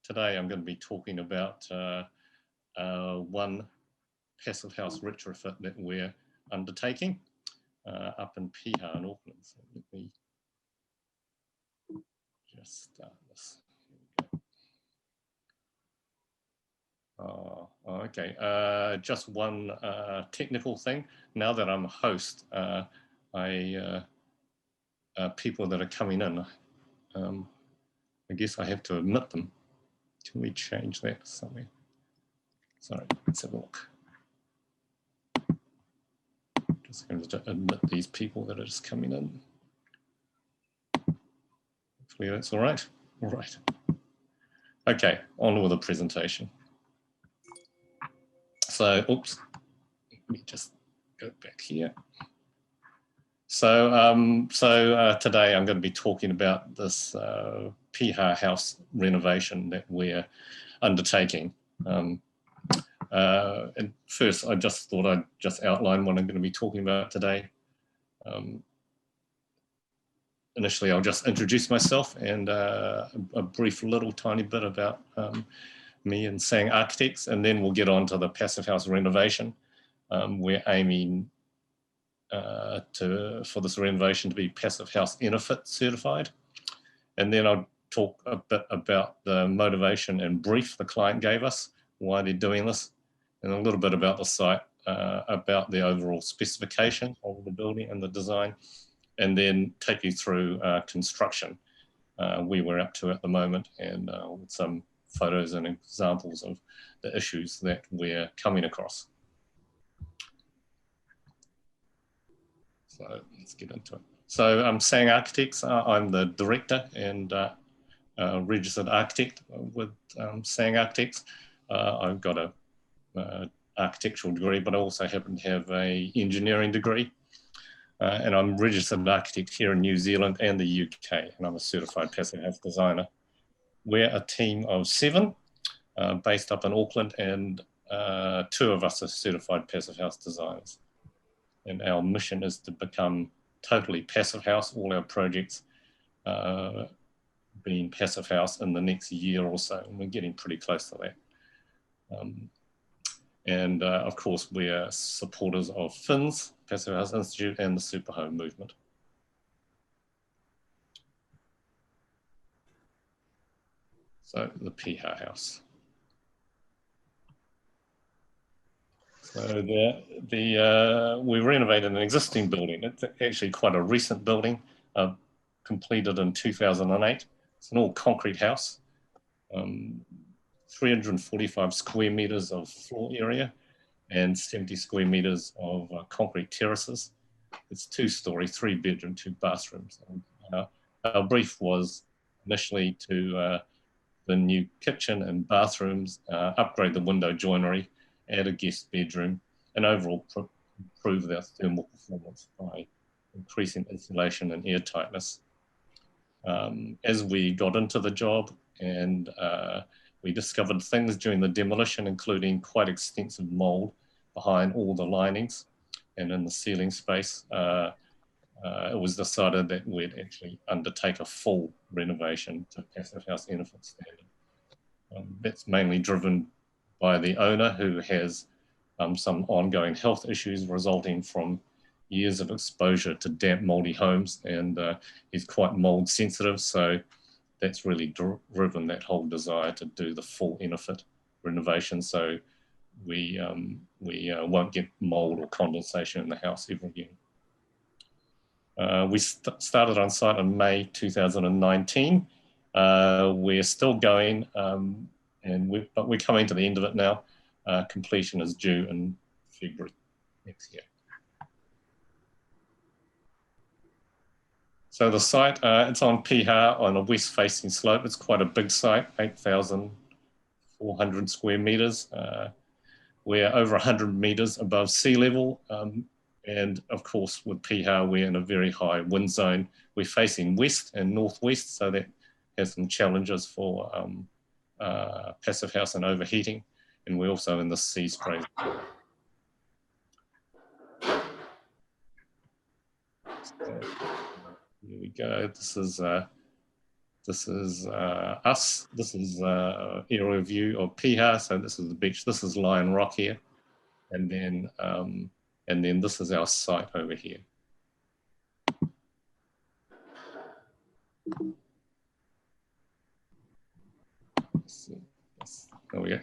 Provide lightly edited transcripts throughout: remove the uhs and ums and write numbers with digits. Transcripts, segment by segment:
Today I'm going to be talking about one passive house retrofit that we're undertaking up in Piha in Auckland. So let me just start this. Oh, okay. Just one technical thing. Now that I'm a host, people that are coming in, I guess I have to admit them. Can we change that somewhere? Sorry, let's have a look. Just going to admit these people that are just coming in. Hopefully that's all right. All right. Okay, on with the presentation. So, oops, let me just go back here. So, today I'm going to be talking about this Piha house renovation that we're undertaking. And first, I just thought I'd just outline what I'm going to be talking about today. Initially, I'll just introduce myself and a brief little tiny bit about me and Sang Architects, and then we'll get on to the passive house renovation. We're aiming for this renovation to be passive house EnerPHit certified. And then I'll talk a bit about the motivation and brief the client gave us, why they're doing this, and a little bit about the site, about the overall specification of the building and the design, and then take you through construction, where we're up to at the moment, and with some photos and examples of the issues that we're coming across. So let's get into it. So I'm Sang Architects. I'm the director and registered architect with Sang Architects. I've got a architectural degree, but I also happen to have a engineering degree. And I'm registered architect here in New Zealand and the UK, and I'm a certified passive house designer. We're a team of 7 based up in Auckland, and 2 of us are certified passive house designers. And our mission is to become totally passive house, all our projects being passive house in the next year or so, and we're getting pretty close to that. Of course, we are supporters of FINS, Passive House Institute, and the Super Home movement. So the Piha house. So we renovated an existing building. It's actually quite a recent building, completed in 2008. It's an all concrete house, 345 square meters of floor area and 70 square meters of concrete terraces. It's 2-story, 3-bedroom, 2 bathrooms. And, our brief was initially to the new kitchen and bathrooms, upgrade the window joinery, add a guest bedroom, and overall improve their thermal performance by increasing insulation and air tightness. As we got into the job and we discovered things during the demolition, including quite extensive mold behind all the linings and in the ceiling space. It was decided that we'd actually undertake a full renovation to passive house EnerPHit standard. That's mainly driven by the owner, who has some ongoing health issues resulting from years of exposure to damp, moldy homes, and he's quite mold sensitive. So that's really driven that whole desire to do the full EnerPHit renovation. So we won't get mold or condensation in the house ever again. We started on site in May 2019. We're still going, but we're coming to the end of it now. Completion is due in February next year. So the site, it's on Piha on a west-facing slope. It's quite a big site, 8,400 square meters. We're over 100 meters above sea level. And of course, with Piha, we're in a very high wind zone. We're facing west and northwest, so that has some challenges for passive house and overheating. And we're also in the sea spray. So, here we go. This is This is us. This is aerial view of Piha. So this is the beach. This is Lion Rock here, and then this is our site over here. Oh, yeah,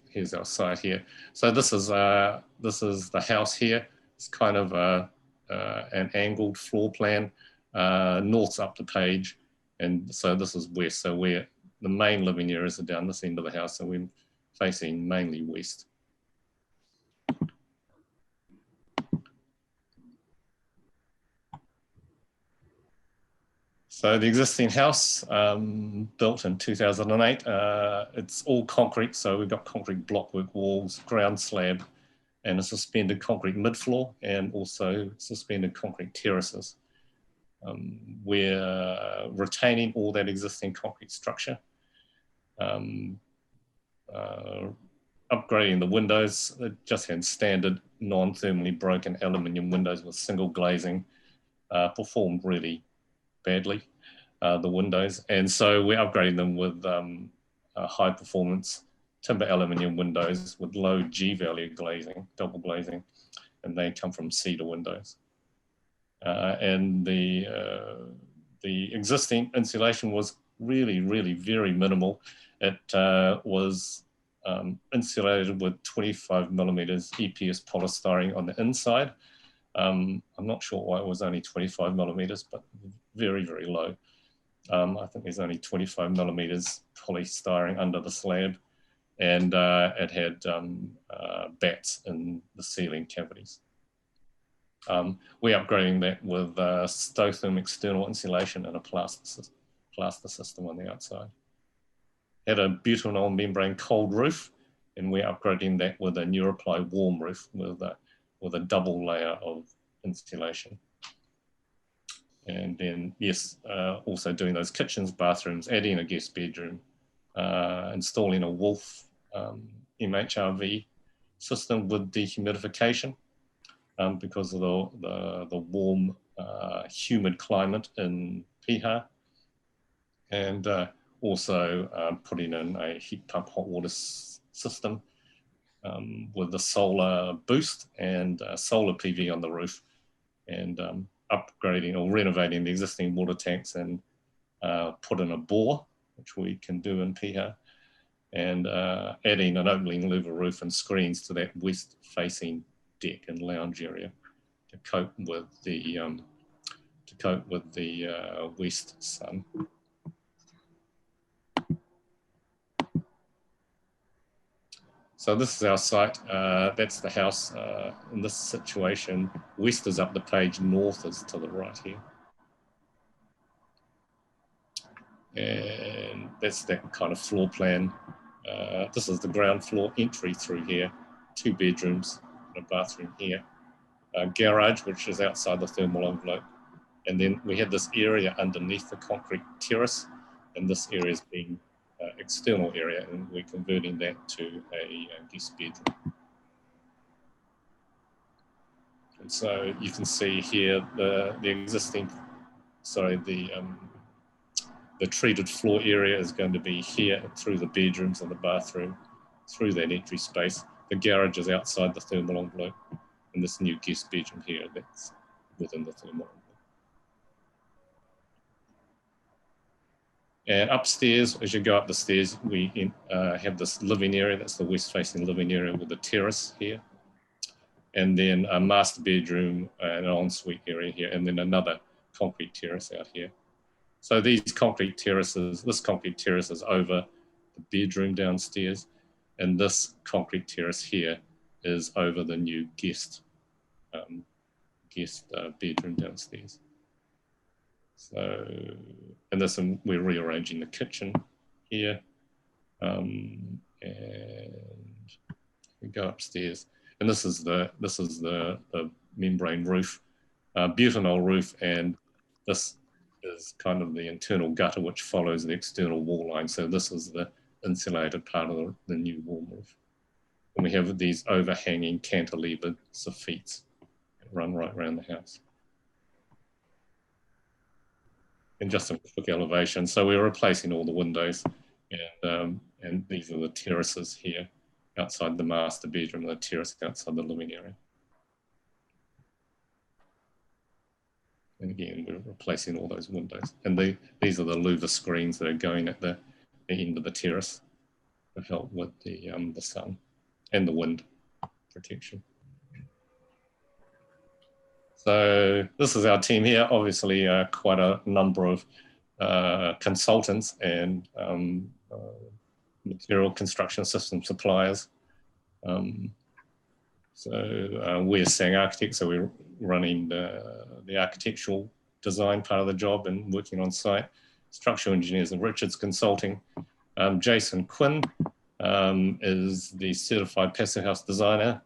here's our site here. So this is the house here. It's kind of an angled floor plan. North's up the page, and so this is west. So the main living areas are down this end of the house, so we're facing mainly west. So the existing house, built in 2008, it's all concrete. So we've got concrete blockwork walls, ground slab, and a suspended concrete mid-floor, and also suspended concrete terraces. We're retaining all that existing concrete structure. Upgrading the windows. It just had standard non-thermally broken aluminium windows with single glazing. Performed really badly, the windows, and so we're upgrading them with high performance timber aluminium windows with low G value glazing, double glazing, and they come from cedar windows. And the existing insulation was really very minimal. It was insulated with 25 millimeters EPS polystyrene on the inside. I'm not sure why it was only 25 millimeters, but very low. I think there's only 25 millimeters polystyrene under the slab, and it had bats in the ceiling cavities. We're upgrading that with Stotherm external insulation and a plaster system on the outside. Had a butanol membrane cold roof, and we're upgrading that with a NeuroPly warm roof with a double layer of insulation. And then, yes, also doing those kitchens, bathrooms, adding a guest bedroom, installing a Wolf MHRV system with dehumidification because of the warm, humid climate in Piha. And also putting in a heat pump hot water system with the solar boost and solar PV on the roof, and upgrading or renovating the existing water tanks, and put in a bore, which we can do in Piha, and adding an opening level roof and screens to that west facing deck and lounge area to cope with the west sun. So this is our site. That's the house in this situation. West is up the page, north is to the right here. And that's that kind of floor plan. This is the ground floor entry through here, 2 bedrooms and a bathroom here. Garage, which is outside the thermal envelope. And then we have this area underneath the concrete terrace, and this area is being external area, and we're converting that to a guest bedroom. And so you can see here the existing, sorry, the treated floor area is going to be here through the bedrooms and the bathroom, through that entry space. The garage is outside the thermal envelope, and this new guest bedroom here, that's within the thermal envelope. And upstairs, as you go up the stairs, we have this living area. That's the west-facing living area with a terrace here. And then a master bedroom and an ensuite area here, and then another concrete terrace out here. So these concrete terraces, this concrete terrace is over the bedroom downstairs, and this concrete terrace here is over the new guest bedroom downstairs. So, and this, we're rearranging the kitchen here, and we go upstairs, and this is the membrane roof, butanol roof, and this is kind of the internal gutter which follows the external wall line. So this is the insulated part of the new warm roof, and we have these overhanging cantilevered sophites that run right around the house. and just a quick elevation. So we're replacing all the windows, and these are the terraces here outside the master bedroom, the terrace outside the living area. And again, we're replacing all those windows. And these are the louver screens that are going at the end of the terrace to help with the sun and the wind protection. So this is our team here. Obviously, quite a number of consultants and material construction system suppliers. We're Sang Architects, so we're running the architectural design part of the job and working on site. Structural engineers and Richards Consulting. Jason Quinn is the certified passive house designer.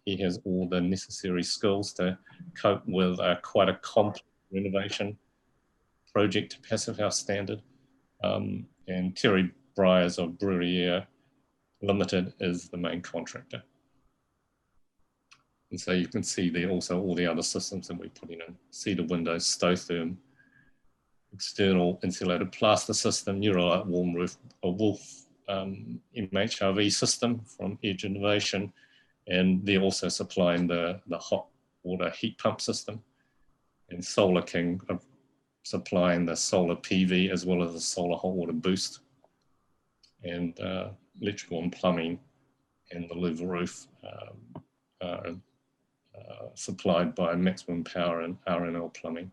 He has all the necessary skills to cope with quite a complex renovation project to passive house standard. And Terry Bryers of Bruyere Limited is the main contractor. And so you can see there also all the other systems that we're putting in. Cedar windows, Stotherm, external insulated plaster system, Neurolite warm roof, a Wolf MHRV system from Edge Innovation, and they're also supplying the hot water heat pump system. And Solar King are supplying the solar PV as well as the solar hot water boost. And electrical and plumbing and the louver roof supplied by Maximum Power and RNL Plumbing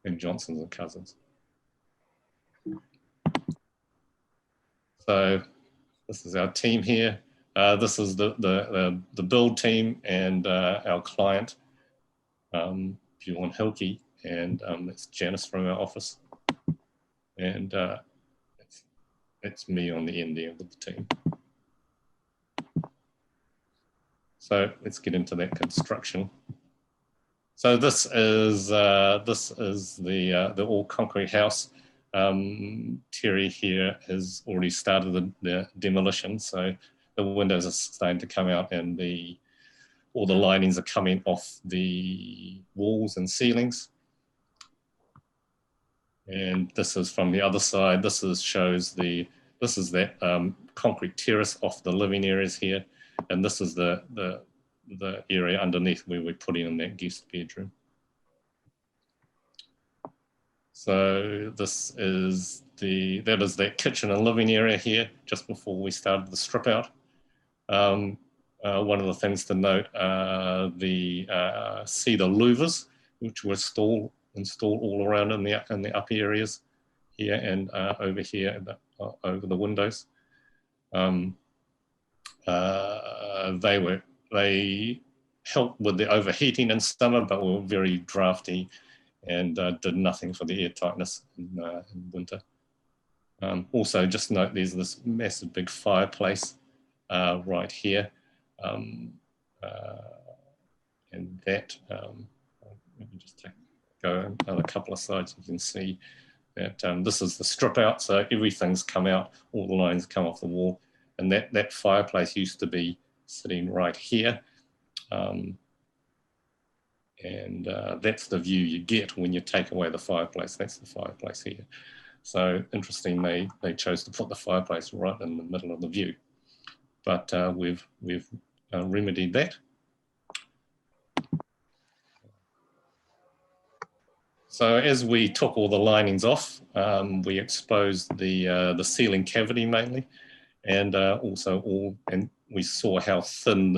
and Johnsons and Cousins. So this is our team here. This is the build team and our client, Bjorn Hilke, and it's Janice from our office. And it's me on the end there with the team. So let's get into that construction. So this is the all concrete house. Terry here has already started the demolition, so the windows are starting to come out, and all the linings are coming off the walls and ceilings. And this is from the other side. This shows that concrete terrace off the living areas here, and this is the area underneath where we're putting in that guest bedroom. So that is that kitchen and living area here just before we started the strip out. One of the things to note are the cedar louvers, which were installed all around in the upper areas here and over here over the windows. They helped with the overheating in summer, but were very drafty and did nothing for the air tightness in winter. Also, just note there's this massive big fireplace right here, and that let me just go another couple of slides. You can see that this is the strip out, so everything's come out, all the lines come off the wall, and that fireplace used to be sitting right here. That's the view you get when you take away the fireplace. That's the fireplace here. So interesting, they chose to put the fireplace right in the middle of the view. But we've remedied that. So as we took all the linings off, we exposed the ceiling cavity mainly, and and we saw how thin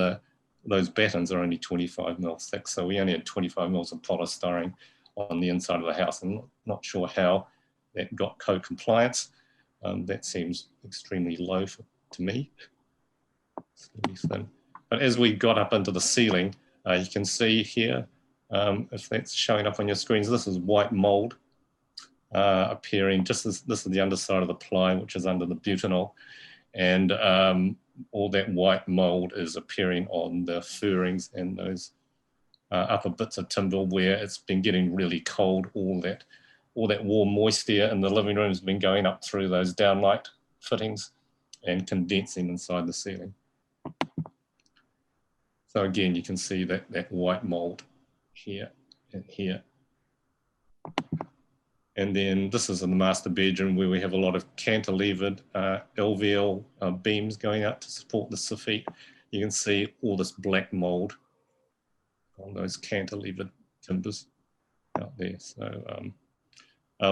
those battens are only 25 mils thick. So we only had 25 mils of polystyrene on the inside of the house. I'm not sure how that got code compliance. That seems extremely low to me. It's really thin. But as we got up into the ceiling, you can see here, if that's showing up on your screens, this is white mold appearing. This is the underside of the ply, which is under the butanol. And all that white mold is appearing on the furrings and those upper bits of timber where it's been getting really cold. All that warm moisture in the living room has been going up through those downlight fittings and condensing inside the ceiling. So again, you can see that white mold here and here. And then this is in the master bedroom where we have a lot of cantilevered LVL beams going out to support the soffit. You can see all this black mold on those cantilevered timbers out there. So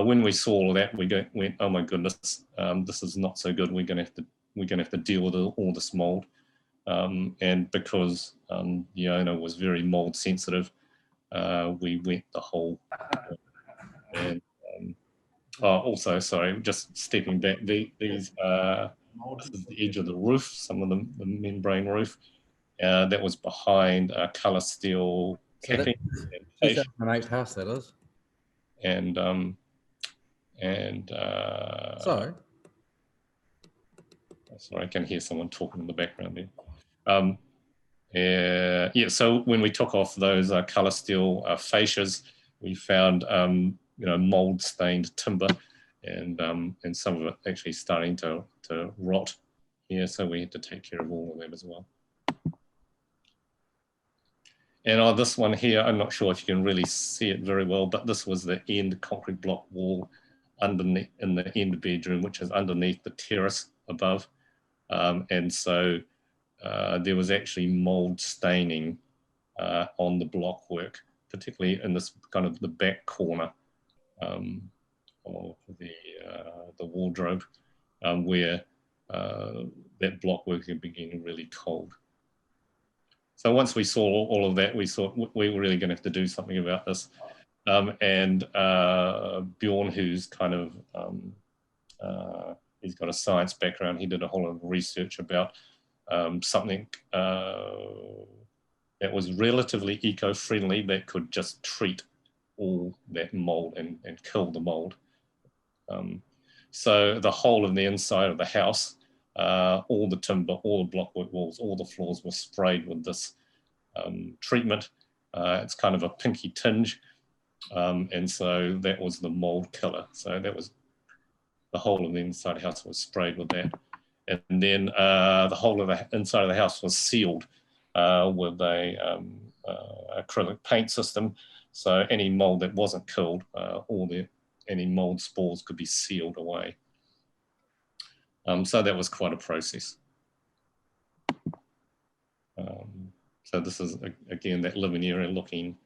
when we saw all of that, we went, oh my goodness, this is not so good. We're going to have to deal with all this mold. And because the owner was very mold sensitive, we went the whole. And also, sorry, just stepping back, this is the edge of the roof, some of the membrane roof that was behind colour steel capping. 2008 house, that is. Sorry, I can hear someone talking in the background there. Yeah, so when we took off those colour steel fascias, we found mold stained timber, and some of it actually starting to rot here. So we had to take care of all of that as well. And this one here, I'm not sure if you can really see it very well, but this was the end concrete block wall underneath in the end bedroom, which is underneath the terrace above. And so there was actually mold staining on the block work, particularly in this kind of the back corner of the wardrobe, where that block work had been getting really cold. So once we saw all of that, we thought we were really going to have to do something about this. And Bjorn, who's kind of, he's got a science background, he did a whole lot of research about something that was relatively eco-friendly that could just treat all that mold and kill the mold. So the whole of the inside of the house, all the timber, all the blockwork walls, all the floors were sprayed with this treatment. It's kind of a pinky tinge. And so that was the mold killer. So that was the whole of the inside of the house was sprayed with that. And then the whole of the inside of the house was sealed with a acrylic paint system. So any mold that wasn't killed, any mold spores could be sealed away. So that was quite a process. So this is, again, that living area looking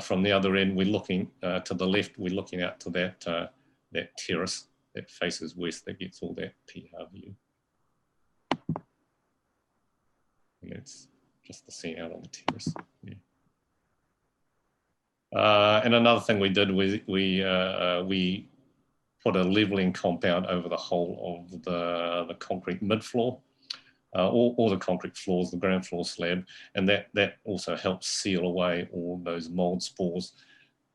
from the other end. We're looking to the left, we're looking out to that terrace that faces west that gets all that PR view. And that's just the scene out on the terrace. Yeah. And another thing we did was we put a leveling compound over the whole of the concrete mid-floor, all the concrete floors, the ground floor slab, and that also helps seal away all those mold spores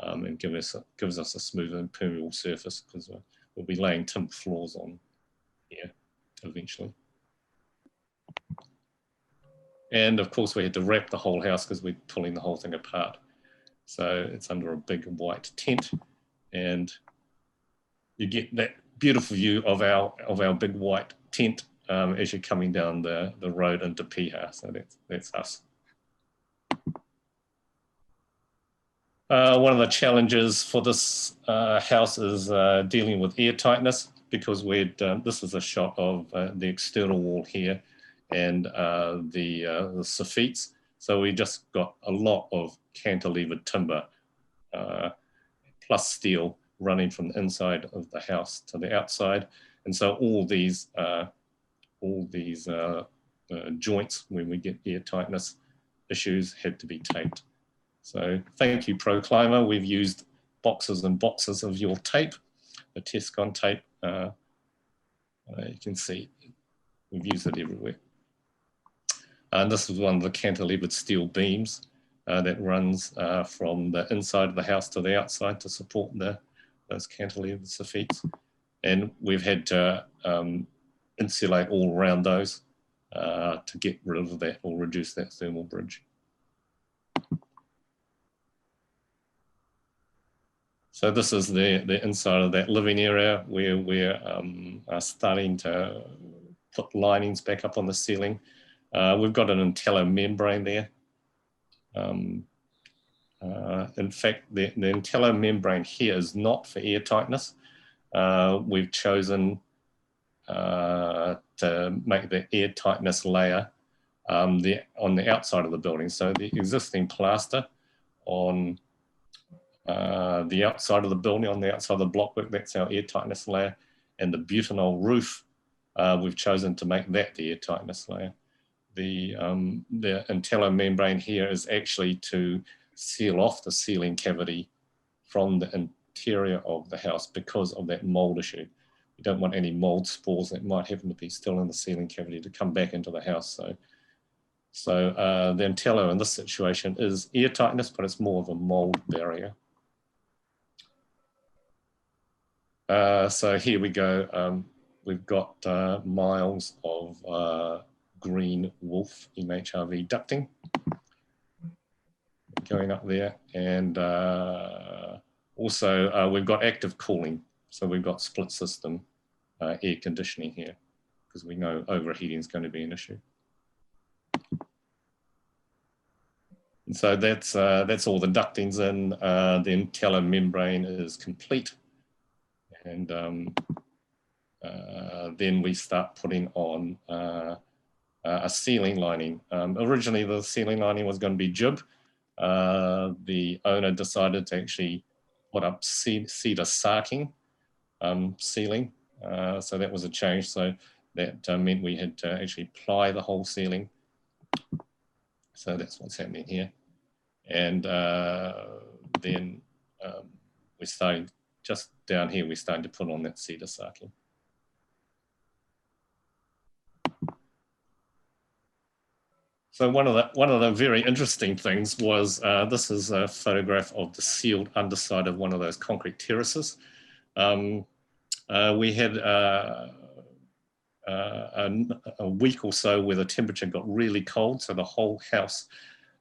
and gives us a smooth and permeable surface, because we'll be laying timber floors on here eventually. And of course we had to wrap the whole house because we're pulling the whole thing apart. So it's under a big white tent, and you get that beautiful view of our big white tent as you're coming down the road into Piha. So that's us. One of the challenges for this house is dealing with air tightness, because this is a shot of the external wall here and the soffits. So we just got a lot of cantilevered timber plus steel running from the inside of the house to the outside. And so all these joints, when we get air tightness issues, had to be taped. So thank you, ProClimber. We've used boxes and boxes of your tape, the Tescon tape. You can see we've used it everywhere. And this is one of the cantilevered steel beams that runs from the inside of the house to the outside to support those cantilevered soffits. And we've had to insulate all around those to get rid of that or reduce that thermal bridge. So this is the inside of that living area where we're starting to put linings back up on the ceiling. We've got an Intelli membrane there. In fact, the Intelli membrane here is not for air tightness. We've chosen to make the air tightness layer on the outside of the building. So the existing plaster on the outside of the building, on the outside of the blockwork, that's our air tightness layer. And the butanol roof, we've chosen to make that the air tightness layer. The Intelli membrane here is actually to seal off the ceiling cavity from the interior of the house because of that mold issue. You don't want any mold spores that might happen to be still in the ceiling cavity to come back into the house. So the Intelli in this situation is air tightness, but it's more of a mold barrier. So here we go. We've got miles of green wolf MHRV ducting going up there, and also we've got active cooling. So we've got split system air conditioning here because we know overheating is going to be an issue. And so that's all the ducting's in. The Intelli membrane is complete, and then we start putting on a ceiling lining. Originally, the ceiling lining was going to be jib. The owner decided to actually put up cedar sarking ceiling. So that was a change. So that meant we had to actually ply the whole ceiling. So that's what's happening here. And then we're starting, just down here, we're starting to put on that cedar sarking. So one of the very interesting things was this is a photograph of the sealed underside of one of those concrete terraces. We had a week or so where the temperature got really cold, so the whole house,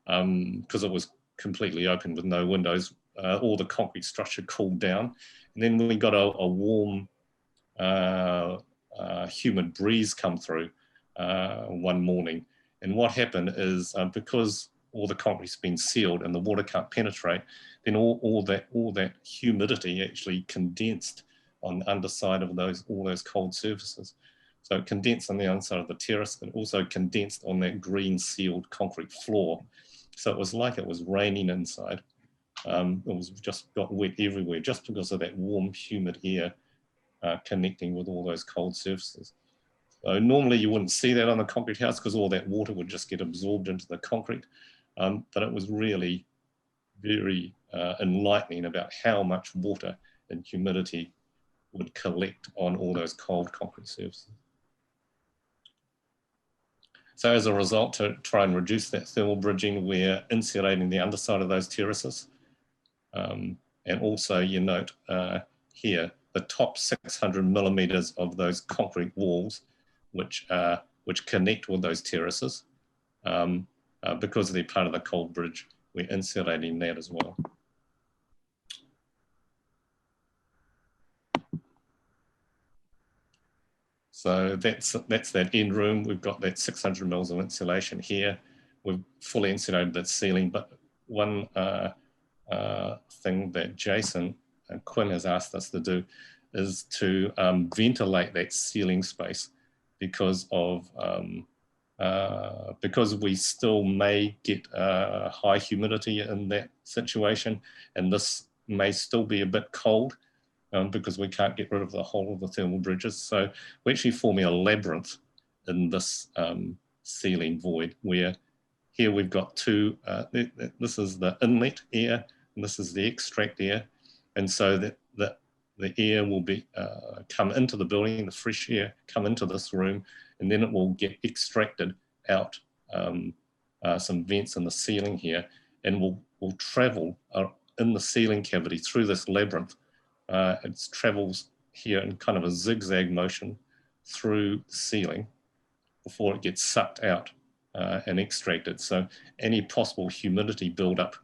because it was completely open with no windows, all the concrete structure cooled down. And then we got a warm, humid breeze come through one morning. And what happened is because all the concrete's been sealed and the water can't penetrate, then all that humidity actually condensed on the underside of all those cold surfaces. So it condensed on the underside of the terrace, but also condensed on that green sealed concrete floor. So it was like it was raining inside. It was just got wet everywhere just because of that warm, humid air connecting with all those cold surfaces. So normally you wouldn't see that on a concrete house because all that water would just get absorbed into the concrete. But it was really very enlightening about how much water and humidity would collect on all those cold concrete surfaces. So as a result, to try and reduce that thermal bridging, we're insulating the underside of those terraces. And also you note here, the top 600 millimeters of those concrete walls, which connect with those terraces, because they're part of the cold bridge, we're insulating that as well. So that's that end room. We've got that 600 mils of insulation here. We've fully insulated that ceiling, but one thing that Jason and Quinn has asked us to do is to ventilate that ceiling space because we still may get high humidity in that situation, and this may still be a bit cold because we can't get rid of the whole of the thermal bridges. So we're actually forming a labyrinth in this ceiling void, where here we've got two, this is the inlet air, and this is the extract air. And so that the air will be come into the building, the fresh air come into this room, and then it will get extracted out some vents in the ceiling here, and will travel in the ceiling cavity through this labyrinth. It travels here in kind of a zigzag motion through the ceiling before it gets sucked out and extracted. So any possible humidity buildup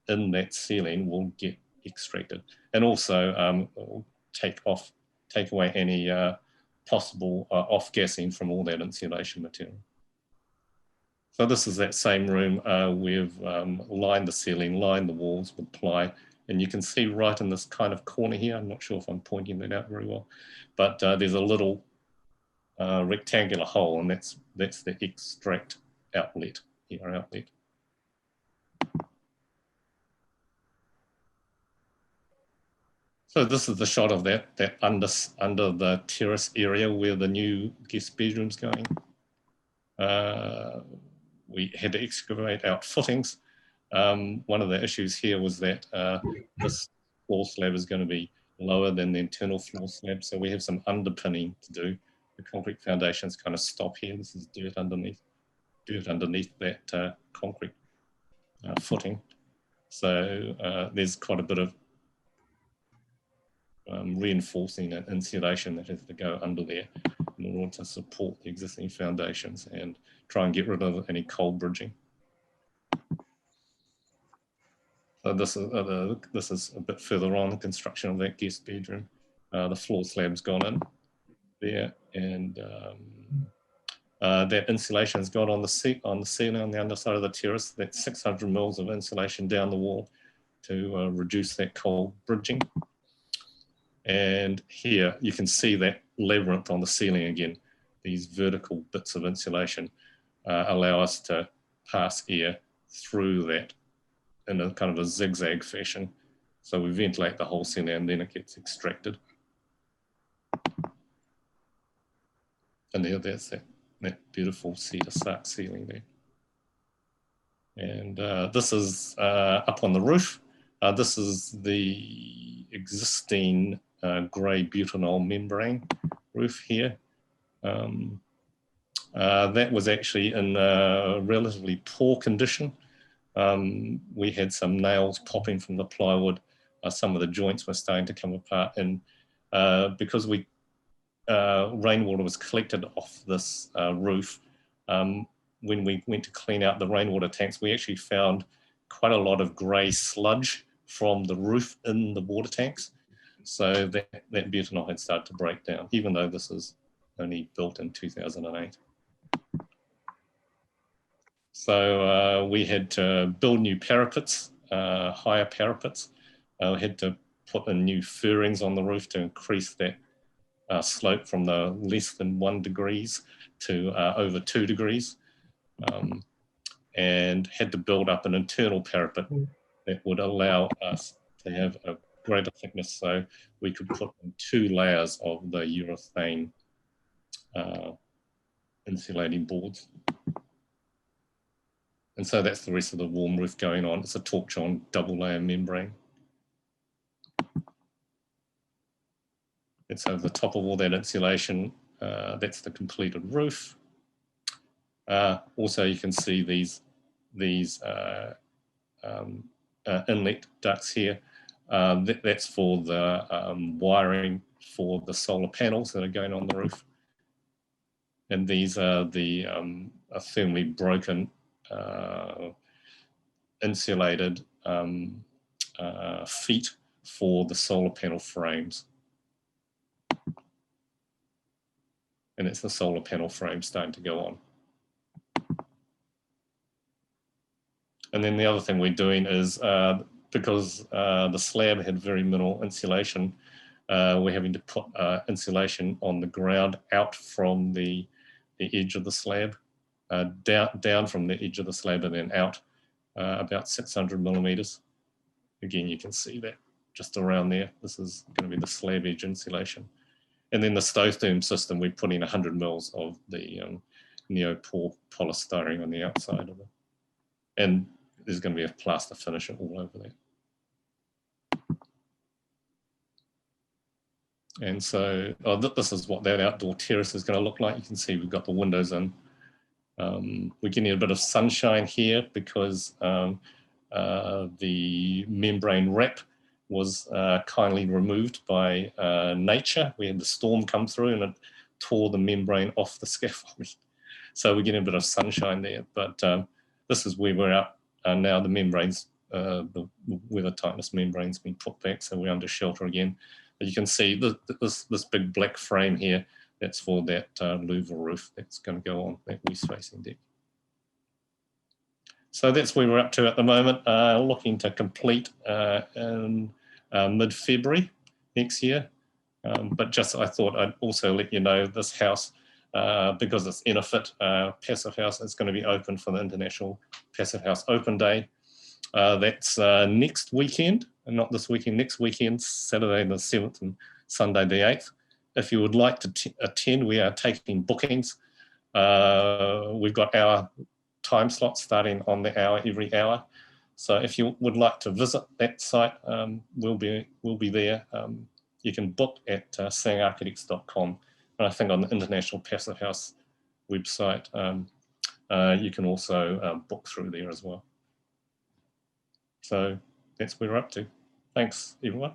in that ceiling will get extracted, and also take away any possible off-gassing from all that insulation material. So this is that same room. We've lined the ceiling, lined the walls with ply, and you can see right in this kind of corner here, I'm not sure if I'm pointing that out very well, but there's a little rectangular hole, and that's the extract outlet here, outlet. So this is the shot of that under the terrace area where the new guest bedroom's going. We had to excavate out footings. One of the issues here was that this floor slab is going to be lower than the internal floor slab, so we have some underpinning to do. The concrete foundations kind of stop here. This is dirt underneath that concrete footing. So there's quite a bit of reinforcing and insulation that has to go under there in order to support the existing foundations and try and get rid of any cold bridging. So this is a bit further on, the construction of that guest bedroom. The floor slab's gone in there, and that insulation has gone on the ceiling on the underside of the terrace. That's 600 mils of insulation down the wall to reduce that cold bridging. And here you can see that labyrinth on the ceiling again. These vertical bits of insulation allow us to pass air through that in a kind of a zigzag fashion. So we ventilate the whole ceiling and then it gets extracted. And there's that beautiful cedar sark ceiling there. And this is up on the roof. This is the existing grey butanol membrane roof here. That was actually in relatively poor condition. We had some nails popping from the plywood. Some of the joints were starting to come apart, and because rainwater was collected off this roof, when we went to clean out the rainwater tanks, we actually found quite a lot of grey sludge from the roof in the water tanks. So that butanol had started to break down, even though this is only built in 2008. So we had to build new parapets, higher parapets. We had to put in new furrings on the roof to increase that slope from the less than 1 degrees to over 2 degrees. And had to build up an internal parapet that would allow us to have a greater thickness, so we could put in 2 layers of the urethane insulating boards. And so that's the rest of the warm roof going on. It's a torch-on double layer membrane. And so the top of all that insulation, that's the completed roof. Also, you can see these inlet ducts here. That's for the wiring for the solar panels that are going on the roof. And these are the thermally broken insulated feet for the solar panel frames. And it's the solar panel frame starting to go on. And then the other thing we're doing is, because the slab had very minimal insulation, we're having to put insulation on the ground out from the edge of the slab, down from the edge of the slab and then out about 600 millimeters. Again, you can see that just around there. This is going to be the slab edge insulation. And then the stove-therm system, we're putting 100 mils of the neopore polystyrene on the outside of it. And there's going to be a plaster finisher all over there. And so this is what that outdoor terrace is going to look like. You can see we've got the windows in. We're getting a bit of sunshine here because the membrane wrap was kindly removed by nature. We had the storm come through and it tore the membrane off the scaffold. So we're getting a bit of sunshine there. But this is where we're at now. The membranes, the weather tightness membrane's been put back, so we're under shelter again. But you can see this big black frame here. That's for that louver roof that's going to go on that west facing deck. So that's where we're up to at the moment, looking to complete in mid-February next year. But just I thought I'd also let you know this house, because it's EnerPHit Passive House, is going to be open for the International Passive House Open Day. That's next weekend, and not this weekend, next weekend, Saturday the 7th and Sunday the 8th. If you would like to attend, we are taking bookings. We've got our time slots starting on the hour every hour. So if you would like to visit that site, we'll be there. You can book at sangarchitects.com. And I think on the International Passive House website, you can also book through there as well. So that's where we're up to. Thanks, everyone.